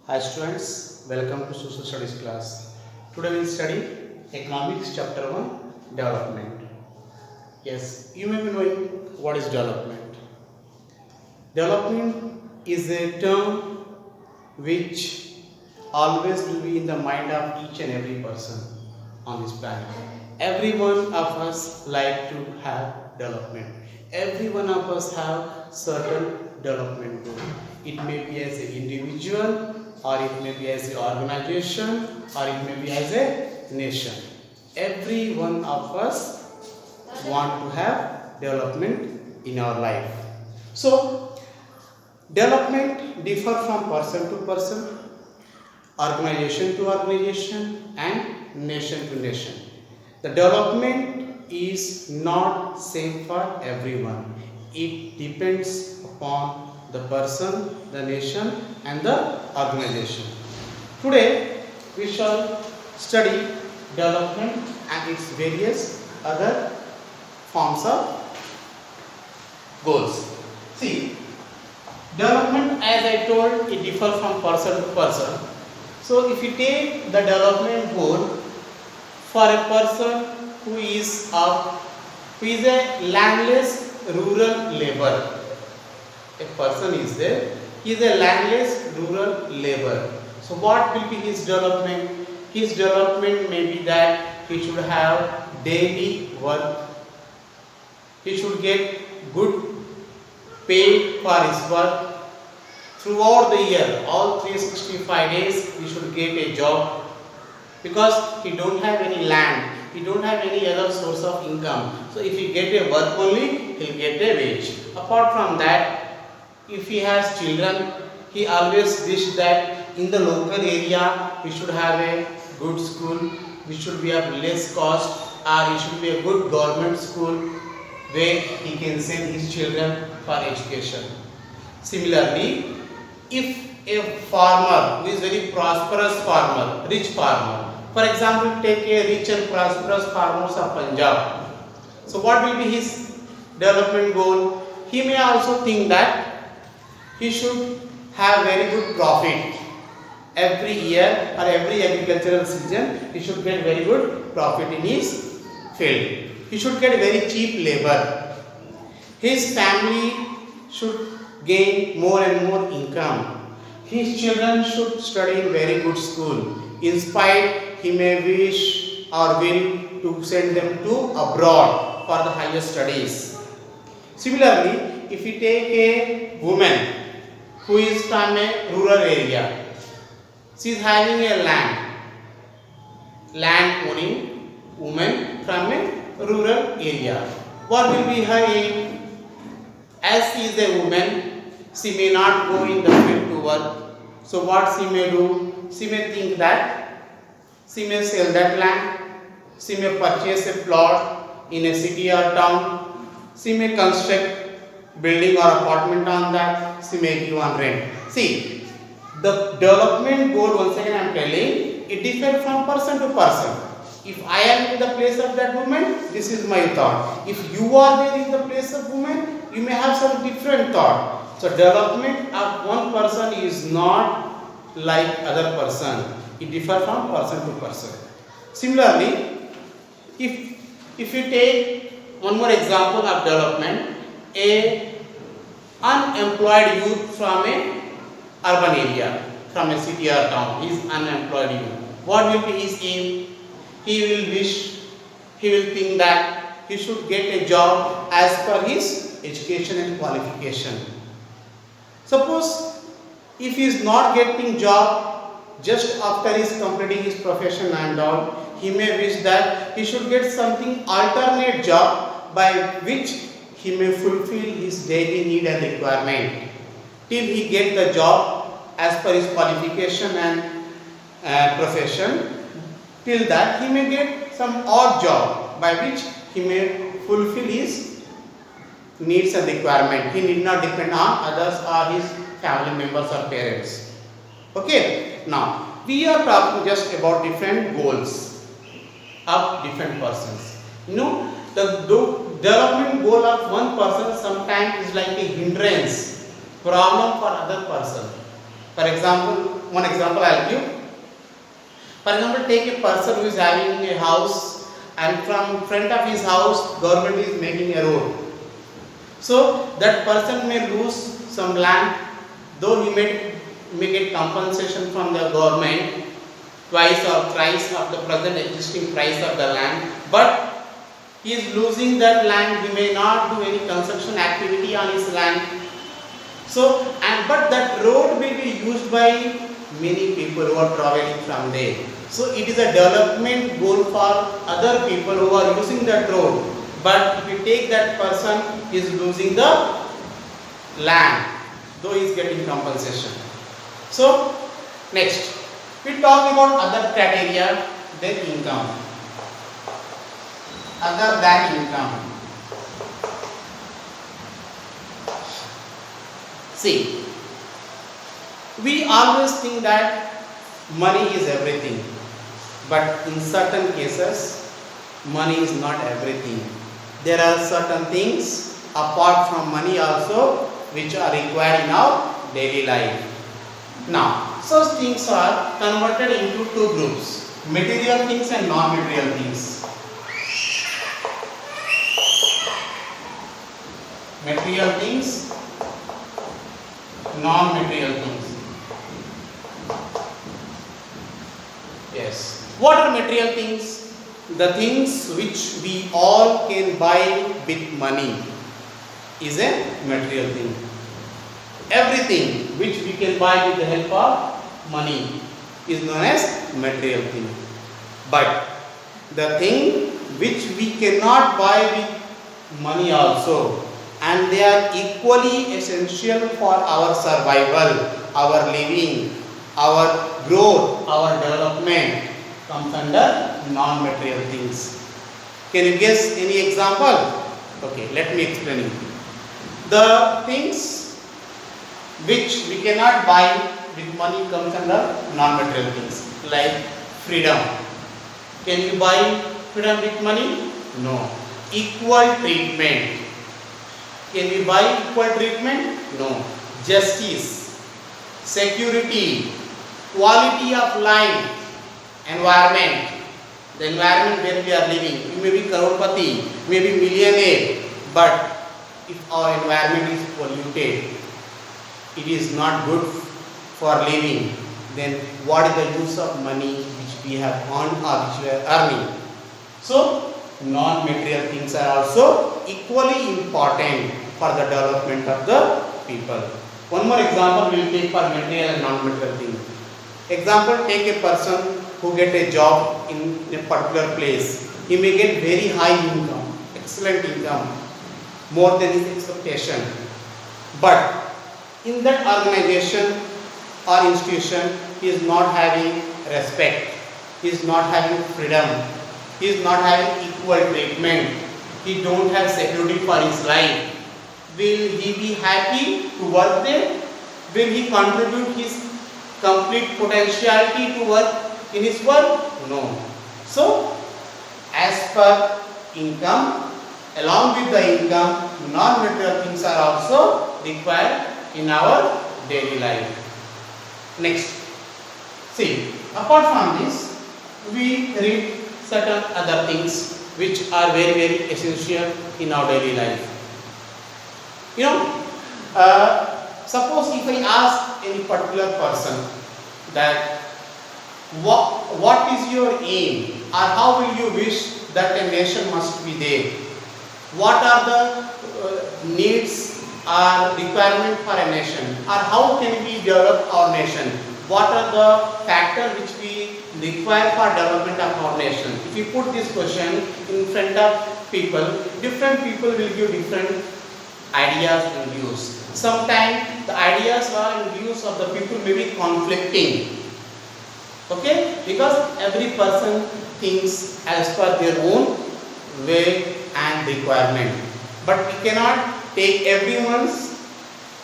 Hi students, welcome to Social Studies class. Today we will study Economics Chapter 1 Development. Yes, you may be knowing what is development. Development is a term which always will be in the mind of each and every person on this planet. Every one of us like to have development. Every one of us have certain development goal. It may be as an individual, or it may be as an organization, or it may be as a nation. Every one of us want to have development in our life. So development differ from person to person, organization to organization, and nation to nation. The development is not same for everyone. It depends upon the person, the nation, and the organization. Today we shall study development and its various other forms of goals. See, development, as I told, it differs from person to person. So if you take the development goal for a person who is a landless rural laborer, a person is there, he is a landless rural laborer. So what will be his development? His development may be that he should have daily work, he should get good pay for his work. Throughout the year, all 365 days, he should get a job, because he don't have any land, he don't have any other source of income. So if he get a work only, he'll get a wage. Apart from that, if he has children, he always wish that in the local area we should have a good school, which should be of less cost, or it should be a good government school where he can send his children for education. Similarly, if a farmer who is very prosperous farmer, rich farmer, for example, take a rich and prosperous farmers of Punjab. So what will be his development goal? He may also think that he should have very good profit every year, or every agricultural season he should get very good profit in his field. He should get very cheap labor. His family should gain more and more income. His children should study in very good school. In spite, he may wish or will to send them to abroad for the higher studies. Similarly, if you take a woman who is from a rural area, she is having a land owning woman from a rural area. What will be her aim? As she is a woman, she may not go in the field to work. So what she may do? She may think that she may sell that land, she may purchase a plot in a city or town, she may construct building or apartment on that, she may give on rent. See, the development goal, once again I am telling, it differs from person to person. If I am in the place of that woman, this is my thought. If you are there in the place of woman, you may have some different thought. So development of one person is not like other person. It differs from person to person. Similarly, if you take one more example of development, a unemployed youth from a urban area, from a city or town, he is unemployed youth. What will be his aim? He will think that he should get a job as per his education and qualification. Suppose if he is not getting job just after his completing his profession and all, he may wish that he should get something alternate job by which he may fulfill his daily need and requirement till he get the job as per his qualification and profession. Till that, he may get some odd job by which he may fulfill his needs and requirement. He need not depend on others or his family members or parents. Okay, now we are talking just about different goals of different persons. You know, the development goal of one person sometimes is like a hindrance, problem for other person. For example, one example I'll give. For example, take a person who is having a house, and from front of his house government is making a road. So that person may lose some land, though he may get compensation from the government twice or thrice of the present existing price of the land, but he is losing that land. He may not do any construction activity on his land. So, but that road may be used by many people who are traveling from there. So it is a development goal for other people who are using that road. But if you take that person, he is losing the land, though he is getting compensation. So next, we talk about other criteria than income. Other than income. See, we always think that money is everything, but in certain cases, money is not everything. There are certain things apart from money also which are required in our daily life. Now, such things are converted into two groups: material things and non-material things. Material things, non-material things. Yes. What are material things? The things which we all can buy with money is a material thing. Everything which we can buy with the help of money is known as material thing. But the thing which we cannot buy with money also, and they are equally essential for our survival, our living, our growth, our development, comes under non-material things. Can you guess any example? Okay, let me explain it. The things which we cannot buy with money comes under non-material things, like freedom. Can you buy freedom with money? No. Equal treatment. Can we buy equal treatment? No. Justice, security, quality of life, environment. The environment where we are living. You may be crorepati, may be millionaire, but if our environment is polluted, it is not good for living, then what is the use of money which we have earned or which we are earning? So, non-material things are also equally important for the development of the people. One more example we will take for material and non-material things. Example, take a person who get a job in a particular place. He may get very high income, excellent income, more than his expectation. But in that organization or institution, he is not having respect, he is not having freedom, he is not having equal treatment, he don't have security for his life. Will he be happy to work there? Will he contribute his complete potentiality to work in his work? No. So, as per income, along with the income, non-material things are also required in our daily life. Next, see, apart from this, we read certain other things which are very, very essential in our daily life. You know, suppose if I ask any particular person that what is your aim, or how will you wish that a nation must be there? What are the needs or requirement for a nation, or how can we develop our nation? What are the factors which we require for development of our nation? If you put this question in front of people, different people will give different ideas and views. Sometimes the ideas and views of the people may be conflicting. Okay? Because every person thinks as per their own way and requirement. But we cannot take everyone's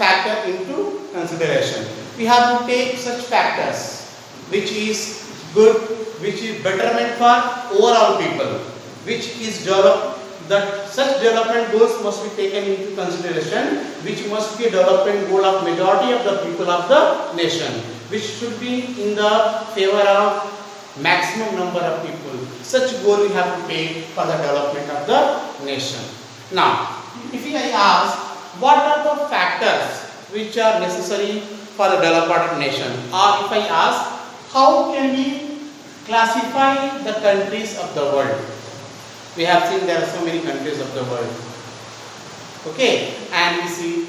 factor into consideration. We have to take such factors which is good, which is betterment for overall people, which is developed, that such development goals must be taken into consideration, which must be a development goal of majority of the people of the nation. which should be in the favor of maximum number of people. Such goal we have to take for the development of the nation. Now, if I ask what are the factors which are necessary for the development of nation, or if I ask how can we classify the countries of the world? We have seen there are so many countries of the world. Okay, and we see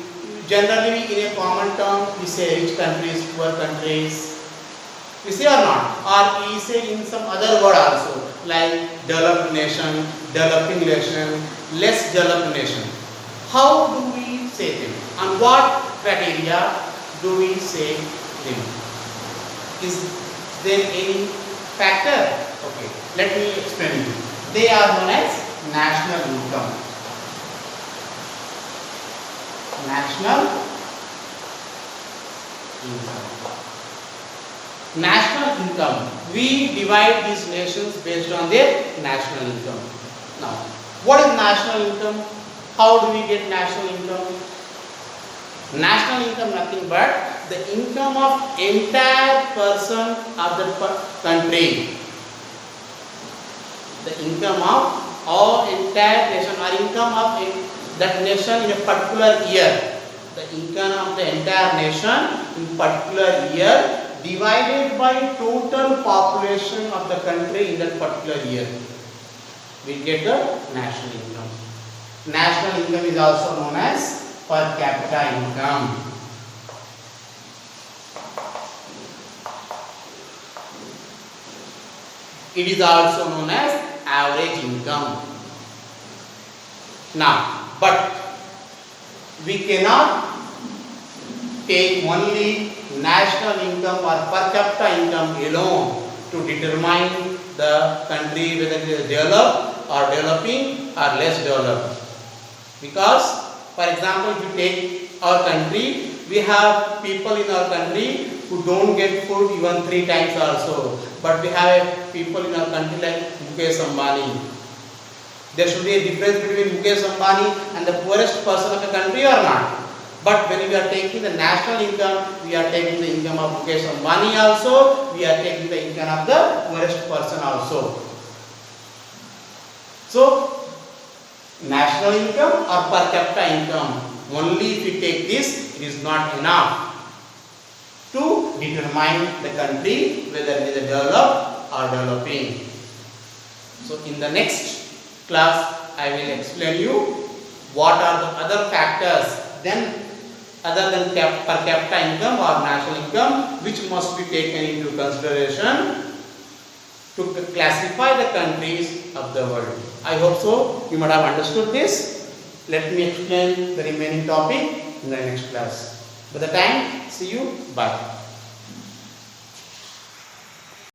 generally in a common term we say rich countries, poor countries. We say or not? Or we say in some other word also like developed nation, developing nation, less developed nation. How do we say them? On what criteria do we say them? Is there any factor? Okay, let me explain you. They are known as national income. National income. National income. We divide these nations based on their national income. Now, what is national income? How do we get national income? National income nothing but the income of entire person of the country. The income of all entire nation or income of that nation in a particular year. The income of the entire nation in particular year divided by total population of the country in that particular year. We get the national income. National income is also known as per capita income. It is also known as average income. Now, but we cannot take only national income or per capita income alone to determine the country whether it is developed or developing or less developed. Because, for example, if you take our country, we have people in our country who don't get food even 3 times also. But we have people in our country like Mukesh Ambani. There should be a difference between Mukesh Ambani and the poorest person of the country or not. But when we are taking the national income, we are taking the income of Mukesh Ambani also, we are taking the income of the poorest person also. So, national income or per capita income, only if we take this, it is not enough to determine the country whether it is developed or developing. So, in the next class, I will explain you what are the other factors then other than per capita income or national income which must be taken into consideration to classify the countries of the world. I hope so you might have understood this. Let me explain the remaining topic in the next class. By the time, see you. Bye.